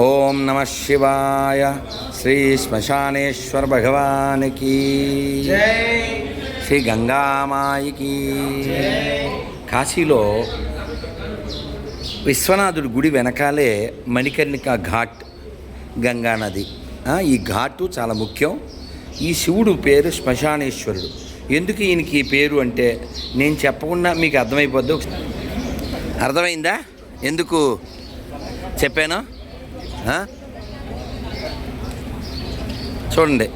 ఓం నమ శివాయ. శ్రీ శ్మశానేశ్వర భగవానికి శ్రీ గంగామాయికి. కాశీలో విశ్వనాథుడి గుడి వెనకాలే మణికర్ణిక ఘాట్, గంగా నది. ఈ ఘాటు చాలా ముఖ్యం. ఈ శివుడు పేరు శ్మశానేశ్వరుడు. ఎందుకు ఈయనకి ఈ పేరు అంటే నేను చెప్పకుండా మీకు అర్థమైపోద్దు. అర్థమైందా ఎందుకు చెప్పాను? చూడండి,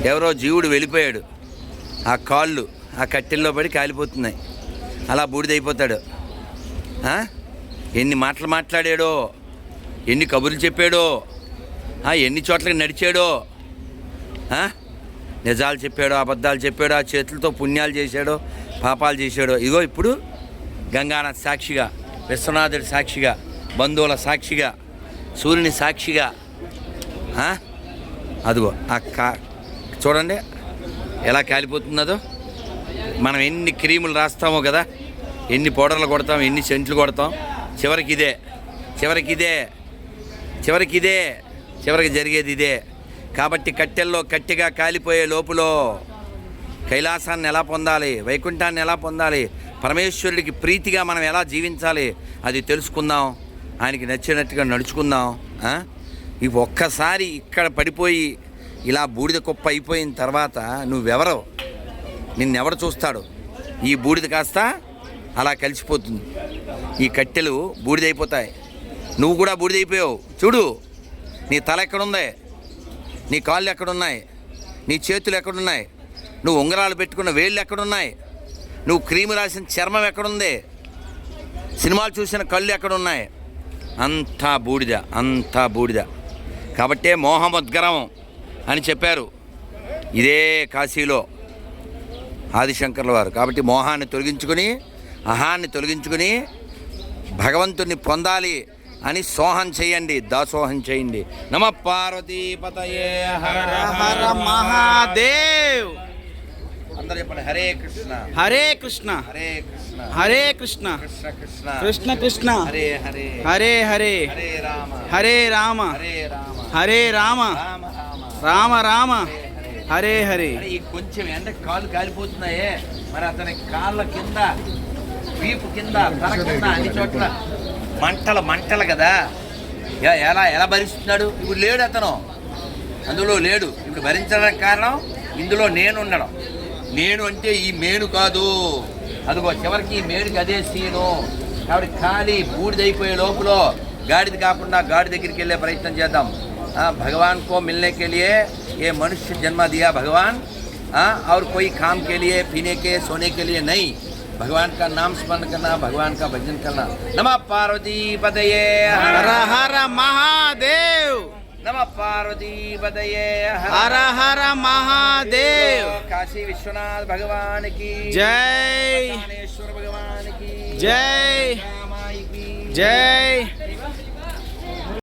ఎవరో జీవుడు వెళ్ళిపోయాడు, ఆ కాళ్ళు ఆ కట్టెల్లో పడి కాలిపోతున్నాయి, అలా బూడిదైపోతాడు. ఎన్ని మాటలు మాట్లాడాడో, ఎన్ని కబుర్లు చెప్పాడో, ఎన్ని చోట్లకి నడిచాడో, నిజాలు చెప్పాడో అబద్ధాలు చెప్పాడో, ఆ చేతులతో పుణ్యాలు చేశాడో పాపాలు చేశాడో. ఇగో ఇప్పుడు గంగానాథ్ సాక్షిగా, విశ్వనాథుడి సాక్షిగా, బంధువుల సాక్షిగా, సూర్యుని సాక్షిగా, అదిగో చూడండి ఎలా కాలిపోతున్నదో. మనం ఎన్ని క్రీములు రాస్తామో కదా, ఎన్ని పౌడర్లు కొడతాం, ఎన్ని సెంట్లు కొడతాం, చివరికి జరిగేది ఇదే. కాబట్టి కట్టెల్లో కట్టెగా కాలిపోయే లోపులో కైలాసాన్ని ఎలా పొందాలి, వైకుంఠాన్ని ఎలా పొందాలి, పరమేశ్వరుడికి ప్రీతిగా మనం ఎలా జీవించాలి అది తెలుసుకుందాం, ఆయనకి నచ్చినట్టుగా నడుచుకుందాం. ఇవి ఒక్కసారి ఇక్కడ పడిపోయి ఇలా బూడిద కుప్ప అయిపోయిన తర్వాత నువ్వెవరో, నిన్నెవరు చూస్తాడు? ఈ బూడిద కాస్త అలా కలిసిపోతుంది, ఈ కట్టెలు బూడిదైపోతాయి, నువ్వు కూడా బూడిదైపోయావు. చూడు, నీ తల ఎక్కడుంది, నీ కాళ్ళు ఎక్కడున్నాయి, నీ చేతులు ఎక్కడున్నాయి, నువ్వు ఉంగరాలు పెట్టుకున్న వేళ్ళు ఎక్కడున్నాయి, నువ్వు క్రీము రాసిన చర్మం ఎక్కడుంది, సినిమాలు చూసిన కళ్ళు ఎక్కడున్నాయి? అంతా బూడిద. కాబట్టే మోహముద్గరం అని చెప్పారు ఇదే కాశీలో ఆదిశంకర్ల వారు. కాబట్టి మోహాన్ని తొలగించుకుని, అహాన్ని తొలగించుకుని భగవంతుని పొందాలి అని సోహం చేయండి, దాసోహం చేయండి. నమ పార్వతీపతయే హర హర మహాదేవ్. అందరూ చెప్పండి, హరే కృష్ణ హరే కృష్ణ హరే కృష్ణ హరే కృష్ణ కృష్ణ కృష్ణ కృష్ణ కృష్ణ హరే హరే హరే హరే హరే రామ హరే రామ హరే రామ రామ రామ హరే హరే. ఈ కొంచెం ఎండ కాళ్ళు కాలిపోతున్నాయే, మరి అతని కాళ్ళ కింద, వీపు కింద, తల కింద అన్ని చోట్ల మంటలు కదా. ఎలా భరిస్తున్నాడు? ఇప్పుడు లేడు అతను, అందులో లేడు. ఇప్పుడు భరించడానికి కారణం ఇందులో నేను ఉండడం. నేను అంటే ఈ మేను కాదు, అదిగో చివరికి ఈ మేనుకి అదే సీను. కాబట్టి ఖాళీ బూడిదైపోయే లోపల గాడిద కాకుండా గాడి దగ్గరికి వెళ్ళే ప్రయత్నం చేద్దాం. भगवान को मिलने के लिए ये मनुष्य जन्म दिया भगवान, और कोई काम के लिए, पीने के, सोने के लिए नहीं. भगवान का नाम स्मरण करना, भगवान का भजन करना. नमः पार्वती पतये हर हर महादेव. नमः पार्वती पतये हर हर महादेव. काशी विश्वनाथ भगवान की जय, भगवान की जय, जय.